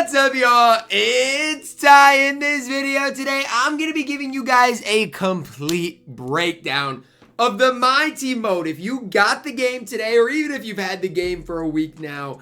What's up, y'all? It's Ty. In this video today, I'm going to be giving you guys a complete breakdown of the MyTEAM mode. If you got the game today, or even if you've had the game for a week now,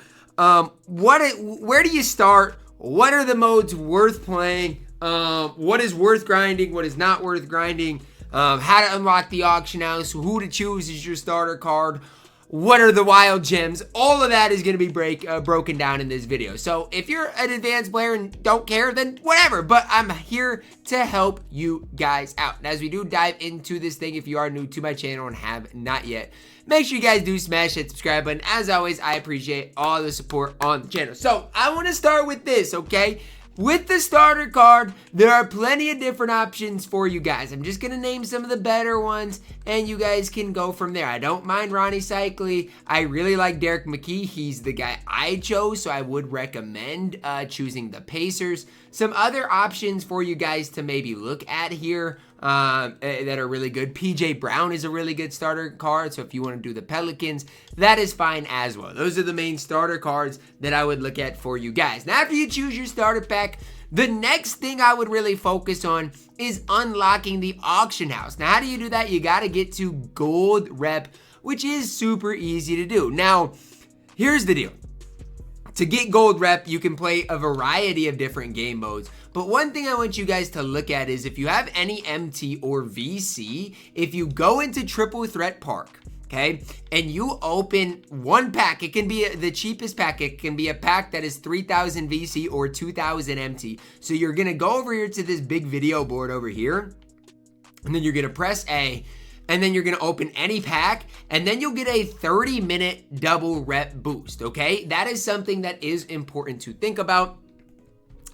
where do you start? What are the modes worth playing? What is worth grinding? What is not worth grinding? How to unlock the auction house? Who to choose as your starter card? What are the wild gems? All of that is going to be broken down in this video. So if you're an advanced player and don't care, then whatever. But I'm here to help you guys out. And as we do dive into this thing, if you are new to my channel and have not yet, make sure you guys do smash that subscribe button. As always, I appreciate all the support on the channel. So I want to start with this, okay? With the starter card, there are plenty of different options for you guys. I'm just going to name some of the better ones, and you guys can go from there. I don't mind Ronnie Cycli. I really like Derek McKee. He's the guy I chose, so I would recommend choosing the Pacers. Some other options for you guys to maybe look at here that are really good. PJ Brown is a really good starter card, so if you want to do the Pelicans, that is fine as well. Those are the main starter cards that I would look at for you guys. Now, after you choose your starter pack, the next thing I would really focus on is unlocking the auction house. Now, how do you do that? You got to get to gold rep, which is super easy to do. Now, here's the deal. To get gold rep, you can play a variety of different game modes. But one thing I want you guys to look at is if you have any MT or VC, if you go into Triple Threat Park, okay, and you open one pack, it can be the cheapest pack. It can be a pack that is 3,000 VC or 2,000 MT. So you're going to go over here to this big video board over here, and then you're going to press A, and then you're going to open any pack, and then you'll get a 30-minute double rep boost, okay? That is something that is important to think about,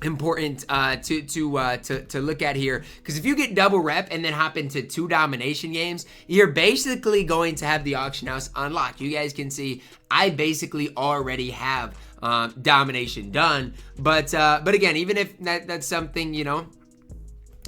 important to look at here, because if you get double rep and then hop into 2 domination games, you're basically going to have the auction house unlocked. You guys can see I basically already have domination done, but again, even if that's something, you know,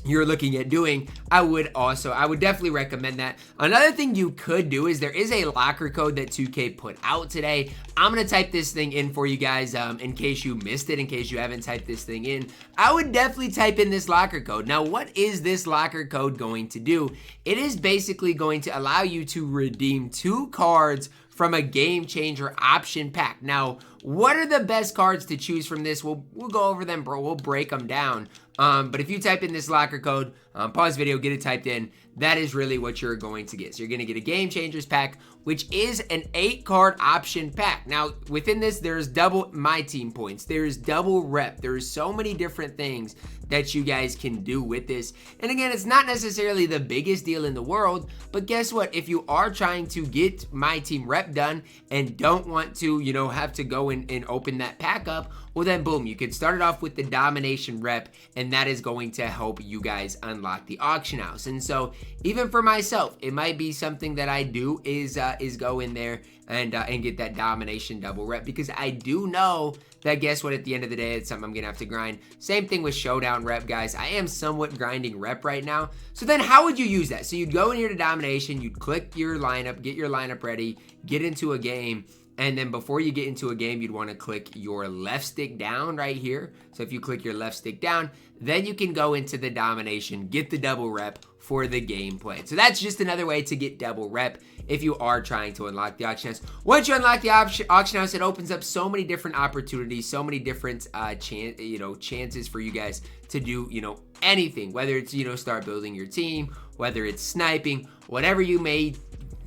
you're looking at doing, I would definitely recommend that. Another thing you could do is there is a locker code that 2K put out today. I'm going to type this thing in for you guys in case you missed it, in case you haven't typed this thing in. I would definitely type in this locker code. Now, what is this locker code going to do? It is basically going to allow you to redeem 2 cards from a game changer option pack. Now, what are the best cards to choose from this? We'll go over them, bro. We'll break them down. But if you type in this locker code, pause video, get it typed in, that is really what you're going to get. So you're going to get a Game Changers pack, which is an 8-card option pack. Now, within this, there's double MyTEAM points. There's double rep. There's so many different things that you guys can do with this. And again, it's not necessarily the biggest deal in the world, but guess what? If you are trying to get MyTEAM rep done and don't want to, you know, have to go and open that pack up, well then boom, you can start it off with the domination rep, and that is going to help you guys unlock the auction house. And so even for myself, it might be something that I do is go in there and get that domination double rep, because I do know that, guess what, at the end of the day, it's something I'm gonna have to grind. Same thing with showdown rep, guys. I am somewhat grinding rep right now. So then how would you use that? So you'd go in here to domination, you'd click your lineup, get your lineup ready, get into a game, and then before you get into a game, you'd want to click your left stick down right here. So if you click your left stick down, then you can go into the domination, get the double rep for the gameplay. So that's just another way to get double rep if you are trying to unlock the auction house. Once you unlock the auction house, it opens up so many different opportunities, so many different chances for you guys to do, you know, anything, whether it's, you know, start building your team, whether it's sniping, whatever you may,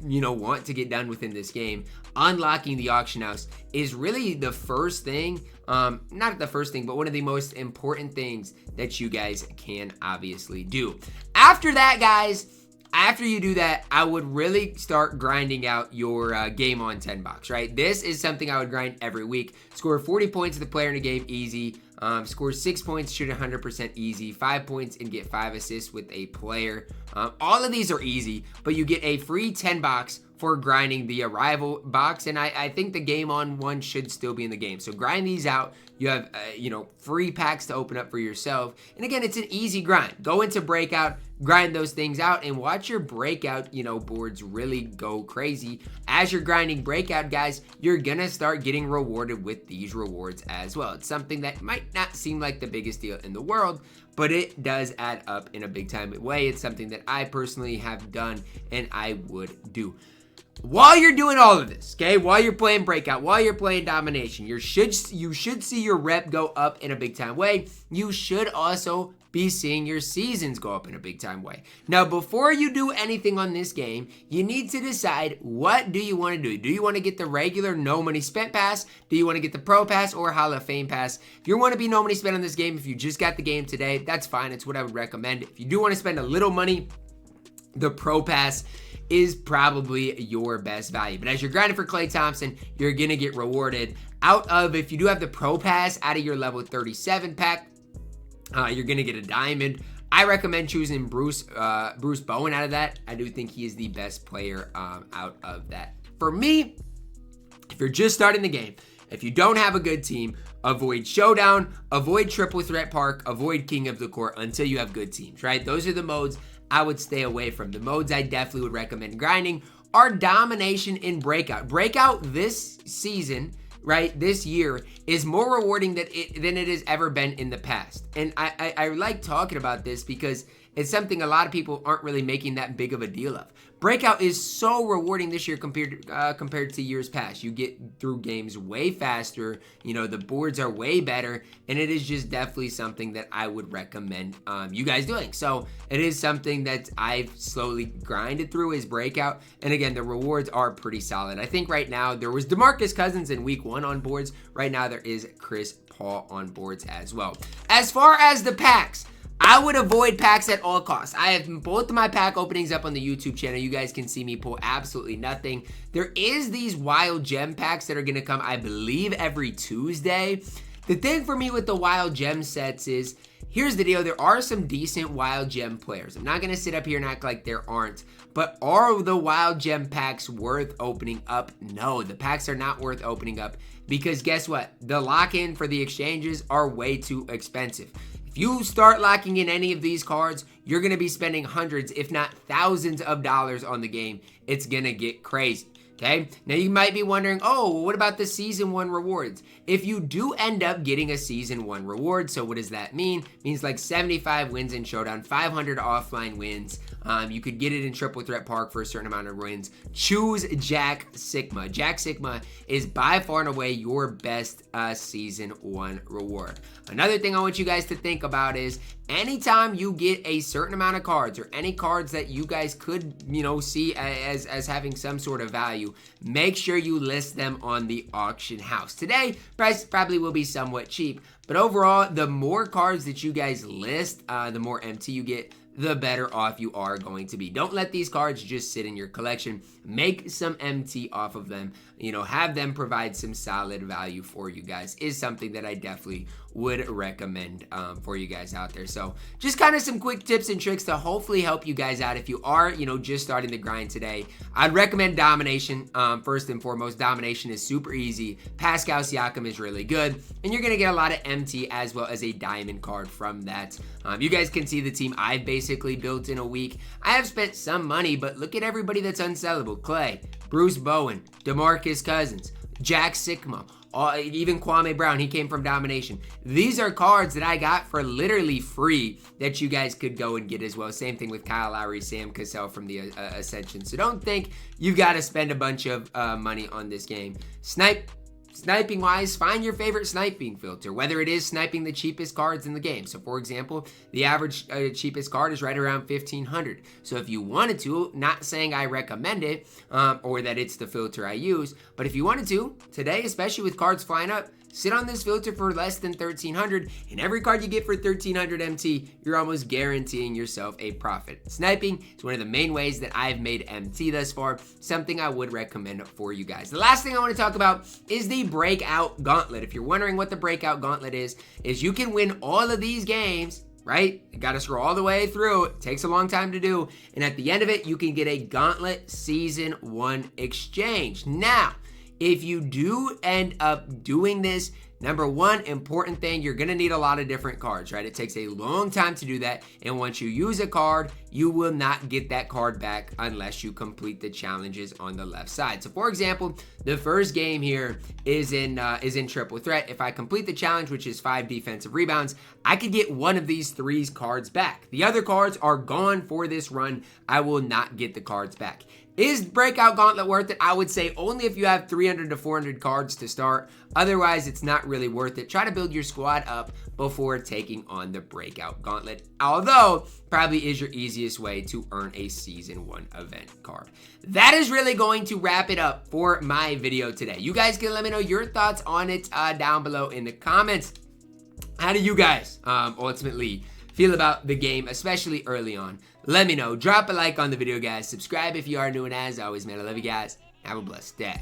you know, want to get done within this game. Unlocking the auction house is really the first thing, not the first thing, but one of the most important things that you guys can obviously do. After that, guys, after you do that, I would really start grinding out your game on 10 box, right? This is something I would grind every week. Score 40 points to the player in a game, easy. Score 6 points, shoot 100% easy. 5 points and get 5 assists with a player. All of these are easy, but you get a free 10 box for grinding the arrival box, and I think the game on one should still be in the game. So grind these out. You have, free packs to open up for yourself. And again, it's an easy grind. Go into Breakout, grind those things out, and watch your Breakout, boards really go crazy. As you're grinding Breakout, guys, you're going to start getting rewarded with these rewards as well. It's something that might not seem like the biggest deal in the world, but it does add up in a big time way. It's something that I personally have done and I would do. While you're doing all of this, okay, while you're playing Breakout, while you're playing Domination, you should see your rep go up in a big time way. You should also be seeing your seasons go up in a big time way. Now, before you do anything on this game, you need to decide, what do you want to do? Do you want to get the regular no money spent pass? Do you want to get the pro pass or Hall of Fame pass? If you want to be no money spent on this game, if you just got the game today, that's fine. It's what I would recommend. If you do want to spend a little money, the pro pass is probably your best value. But as you're grinding for Klay Thompson, you're going to get rewarded out of, if you do have the pro pass out of your level 37 pack, you're going to get a diamond. I recommend choosing Bruce Bowen out of that. I do think he is the best player out of that. For me, if you're just starting the game, if you don't have a good team, avoid Showdown, avoid Triple Threat Park, avoid King of the Court until you have good teams, right? Those are the modes I would stay away from. The modes I definitely would recommend grinding are Domination and Breakout. Breakout this season, right, this year, is more rewarding than it has ever been in the past. And I like talking about this because it's something a lot of people aren't really making that big of a deal of. Breakout is so rewarding this year compared to years past. You get through games way faster. The boards are way better, and it is just definitely something that I would recommend you guys doing. So it is something that I've slowly grinded through is Breakout, and again, the rewards are pretty solid. I think right now there was DeMarcus Cousins in week 1 on boards. Right now there is Chris Paul on boards as well. As far as the packs, I would avoid packs at all costs. I have both of my pack openings up on the YouTube channel. You guys can see me pull absolutely nothing. There is these wild gem packs that are going to come, I believe, every Tuesday. The thing for me with the wild gem sets is, here's the deal. There are some decent wild gem players. I'm not going to sit up here and act like there aren't. But are the wild gem packs worth opening up? No, the packs are not worth opening up because guess what? The lock-in for the exchanges are way too expensive. If you start locking in any of these cards, you're going to be spending hundreds, if not thousands of dollars on the game. It's going to get crazy. Okay, now you might be wondering, oh, what about the season 1 rewards? If you do end up getting a season 1 reward, so what does that mean? It means like 75 wins in Showdown, 500 offline wins. You could get it in Triple Threat Park for a certain amount of wins. Choose Jack Sikma. Jack Sikma is by far and away your best season 1 reward. Another thing I want you guys to think about is anytime you get a certain amount of cards or any cards that you guys could, see as having some sort of value, make sure you list them on the auction house. Today, price probably will be somewhat cheap, but overall, the more cards that you guys list, the more MT you get, the better off you are going to be. Don't let these cards just sit in your collection. Make some MT off of them. Have them provide some solid value for you guys is something that I definitely would recommend for you guys out there. So just kind of some quick tips and tricks to hopefully help you guys out if you are, just starting the grind today. I'd recommend Domination. First and foremost, Domination is super easy. Pascal Siakam is really good, and you're going to get a lot of MT as well as a diamond card from that. You guys can see the team I've basically built in a week. I have spent some money, but look at everybody that's unsellable. Klay, Bruce Bowen, DeMarcus Cousins, Jack Sikma, even Kwame Brown, he came from Domination. These are cards that I got for literally free that you guys could go and get as well. Same thing with Kyle Lowry, Sam Cassell from the Ascension. So don't think you've got to spend a bunch of money on this game. Sniping wise, find your favorite sniping filter, whether it is sniping the cheapest cards in the game. So for example, the average cheapest card is right around 1,500. So if you wanted to, not saying I recommend it or that it's the filter I use, but if you wanted to, today, especially with cards flying up, sit on this filter for less than 1,300, and every card you get for 1,300 MT, you're almost guaranteeing yourself a profit. Sniping is one of the main ways that I've made MT thus far, something I would recommend for you guys. The last thing I want to talk about is the Breakout Gauntlet. If you're wondering what the Breakout Gauntlet is you can win all of these games right? You got to scroll all the way through. It takes a long time to do. And at the end of it, you can get a Gauntlet Season 1 exchange. Now, if you do end up doing this, number one important thing, you're going to need a lot of different cards, right? It takes a long time to do that. And once you use a card, you will not get that card back unless you complete the challenges on the left side. So for example, the first game here is in triple threat. If I complete the challenge, which is 5 defensive rebounds, I could get one of these 3 cards back. The other cards are gone for this run. I will not get the cards back. Is Breakout Gauntlet worth it? I would say only if you have 300 to 400 cards to start. Otherwise, it's not really worth it. Try to build your squad up before taking on the Breakout Gauntlet. Although, probably is your easiest way to earn a Season 1 event card. That is really going to wrap it up for my video today. You guys can let me know your thoughts on it down below in the comments. How do you guys ultimately feel about the game, especially early on? Let me know. Drop a like on the video, guys. Subscribe if you are new, and as always, man, I love you guys. Have a blessed day.